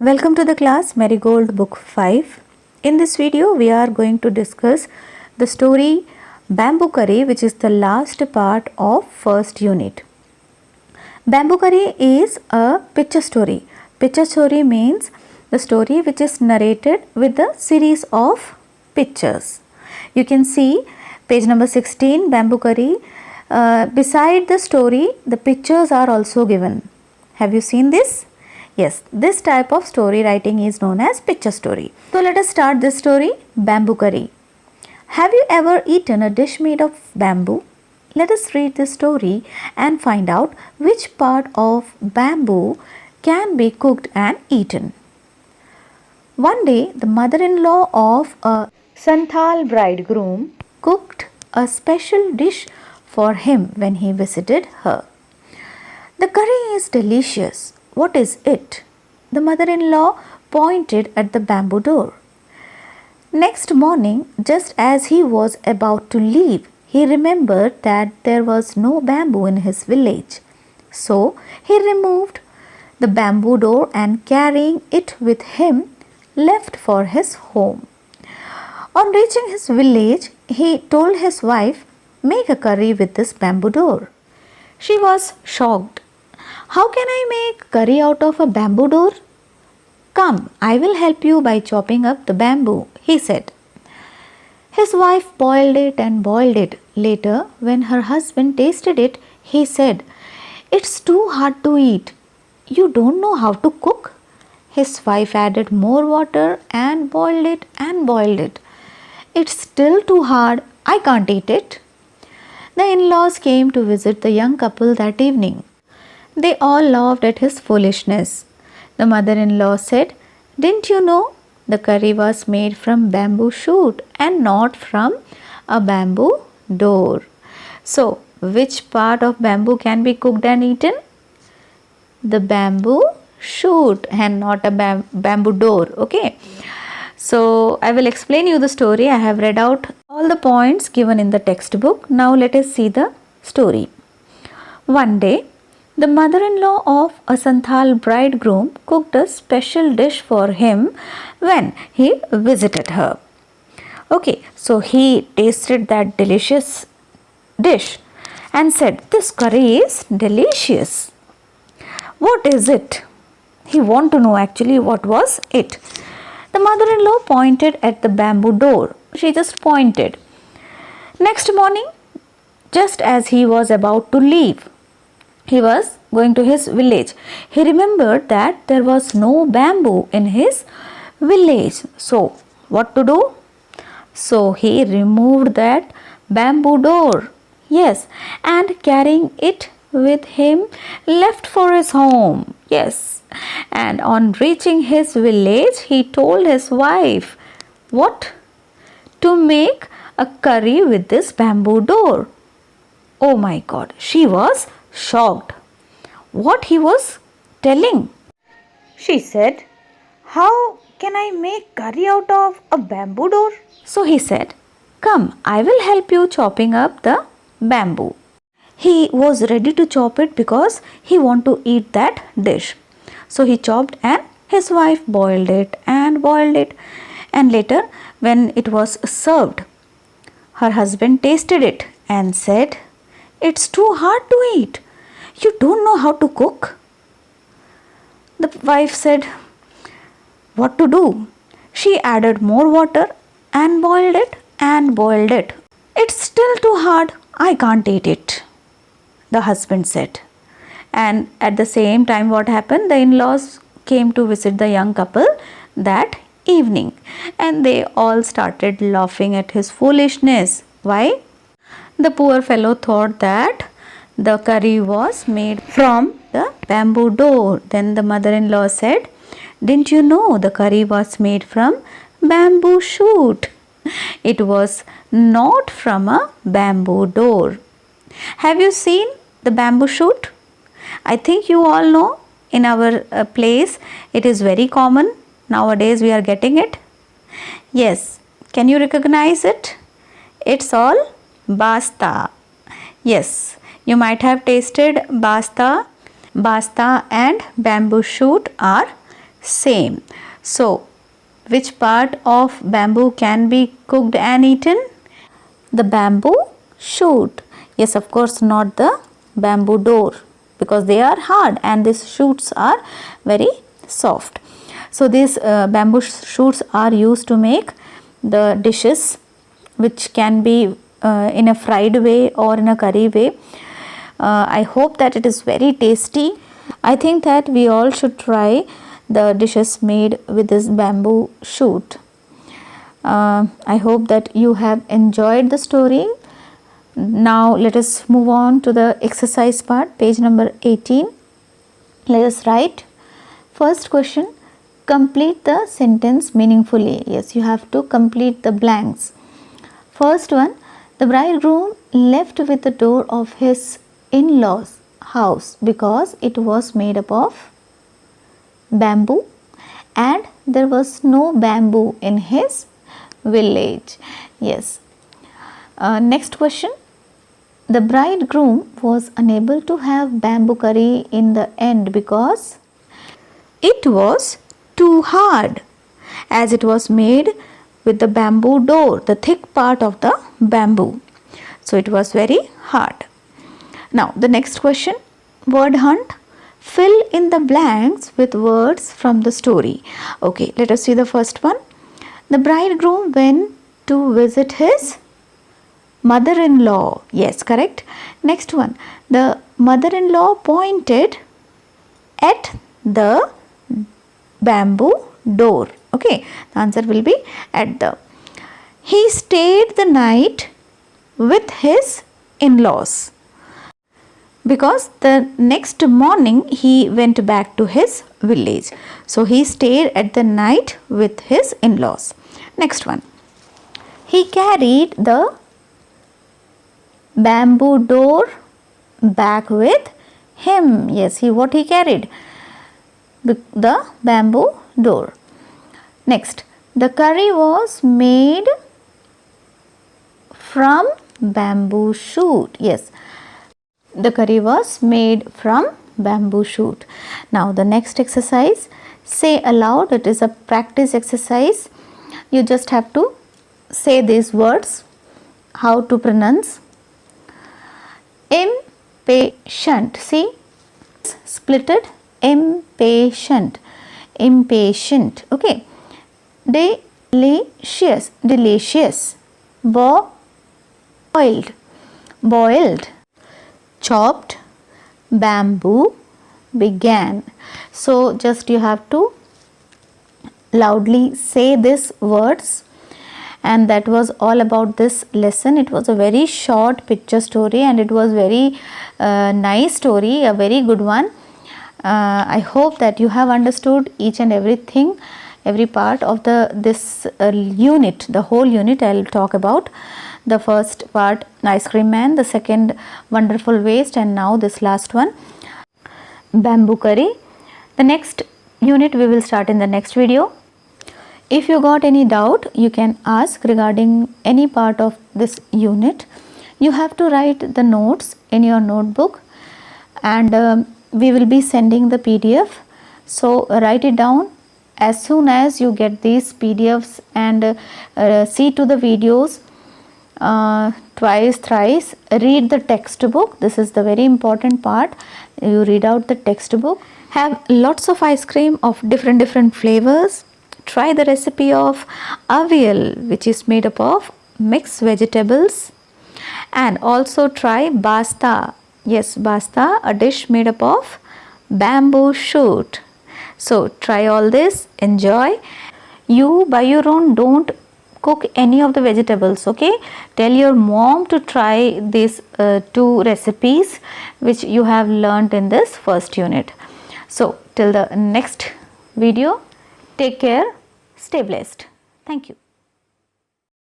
Welcome to the class Marigold Book 5. In this video we are going to discuss the story Bamboo Curry, which is the last part of first unit. Bamboo Curry is a picture story. Picture story means the story which is narrated with a series of pictures. You can see page number 16, Bamboo Curry. Beside the story, the pictures are also given. Have you seen this? Yes, this type of story writing is known as picture story. So let us start this story, Bamboo Curry. Have you ever eaten a dish made of bamboo? Let us read this story and find out which part of bamboo can be cooked and eaten. One day, the mother-in-law of a Santhal bridegroom cooked a special dish for him when he visited her. The curry is delicious. What is it? The mother-in-law pointed at the bamboo door. Next morning, just as he was about to leave, he remembered that there was no bamboo in his village. So, he removed the bamboo door and carrying it with him, left for his home. On reaching his village, he told his wife, "Make a curry with this bamboo door." She was shocked. "How can I make curry out of a bamboo door?" "Come, I will help you by chopping up the bamboo," he said. His wife boiled it and boiled it. Later, when her husband tasted it, he said, "It's too hard to eat. You don't know how to cook?" His wife added more water and boiled it and boiled it. "It's still too hard. I can't eat it." The in-laws came to visit the young couple that evening. They all laughed at his foolishness. The mother-in-law said, "Didn't you know the curry was made from bamboo shoot and not from a bamboo door?" So, which part of bamboo can be cooked and eaten? The bamboo shoot and not a bamboo door. Okay. So, I will explain you the story. I have read out all the points given in the textbook. Now, let us see the story. One day, the mother-in-law of a Santhal bridegroom cooked a special dish for him when he visited her. Okay, so he tasted that delicious dish and said, "This curry is delicious." "What is it?" He wanted to know actually what was it. The mother-in-law pointed at the bamboo door. She just pointed. Next morning, just as he was about to leave, he was going to his village. He remembered that there was no bamboo in his village. So, what to do? So, he removed that bamboo door. Yes, and carrying it with him, left for his home. Yes, and on reaching his village, he told his wife, what? To make a curry with this bamboo door. Oh my God, she was shocked. What he was telling? She said, "How can I make curry out of a bamboo door?" So he said, "Come, I will help you chopping up the bamboo." He was ready to chop it because he wanted to eat that dish. So he chopped and his wife boiled it and boiled it. And later, when it was served, her husband tasted it and said, "It's too hard to eat. You don't know how to cook." The wife said, "What to do?" She added more water and boiled it and boiled it. "It's still too hard. I can't eat it," the husband said. And at the same time, what happened? The in-laws came to visit the young couple that evening, and they all started laughing at his foolishness. Why? The poor fellow thought that the curry was made from the bamboo door. Then the mother-in-law said, "Didn't you know the curry was made from bamboo shoot? It was not from a bamboo door." Have you seen the bamboo shoot? I think you all know. In our place it is very common. Nowadays we are getting it. Yes. Can you recognize it? It's all basta. Yes. You might have tasted basta. Basta and bamboo shoot are Same. So, which part of bamboo can be cooked and eaten? The bamboo shoot. Yes, of course, not the bamboo door, because they are hard and these shoots are very soft. So, these bamboo shoots are used to make the dishes which can be in a fried way or in a curry way. I hope that it is very tasty. I think that we all should try the dishes made with this bamboo shoot. I hope that you have enjoyed the story. Now let us move on to the exercise part, page number 18. Let us write. First question, complete the sentence meaningfully. Yes, you have to complete the blanks. First one, the bridegroom left with the door of his in-laws' house because it was made up of bamboo and there was no bamboo in his village. Yes. Next question. The bridegroom was unable to have bamboo curry in the end because it was too hard, as it was made with the bamboo door, the thick part of the bamboo. So it was very hard. Now the next question, word hunt. Fill in the blanks with words from the story. Okay, let us see the first one. The bridegroom went to visit his mother-in-law. Yes, correct. Next one, the mother-in-law pointed at the bamboo door. Okay, the answer will be at the. He stayed the night with his in-laws because the next morning he went back to his village. So he stayed at the night with his in-laws. Next one, he carried the bamboo door back with him. Yes, what he carried? The bamboo door. Next, the curry was made from bamboo shoot. Yes, the curry was made from bamboo shoot. Now the next exercise, say aloud. It is a practice exercise. You just have to say these words, how to pronounce. Impatient. See, splitted. Impatient. Impatient. Okay. Delicious. Delicious. Boiled. Boiled. Chopped. Bamboo. Began. So just you have to loudly say these words, and that was all about this lesson. It was a very short picture story and it was very nice story, a very good one. I hope that you have understood each and everything, every part of this unit, the whole unit. I'll talk about the first part, ice cream man, the second, wonderful waste, and now this last one, bamboo curry. The next unit we will start in the next video. If you got any doubt, you can ask regarding any part of this unit. You have to write the notes in your notebook, and we will be sending the PDF. So write it down as soon as you get these PDFs, and see to the videos twice, thrice. Read the textbook. This is the very important part. You read out the textbook. Have lots of ice cream of different flavors. Try the recipe of avial, which is made up of mixed vegetables, and also try basta. Yes, basta, a dish made up of bamboo shoot. So try all this, enjoy. You by your own don't cook any of the vegetables, okay? Tell your mom to try these two recipes which you have learned in this first unit. So till the next video, take care, stay blessed. Thank you.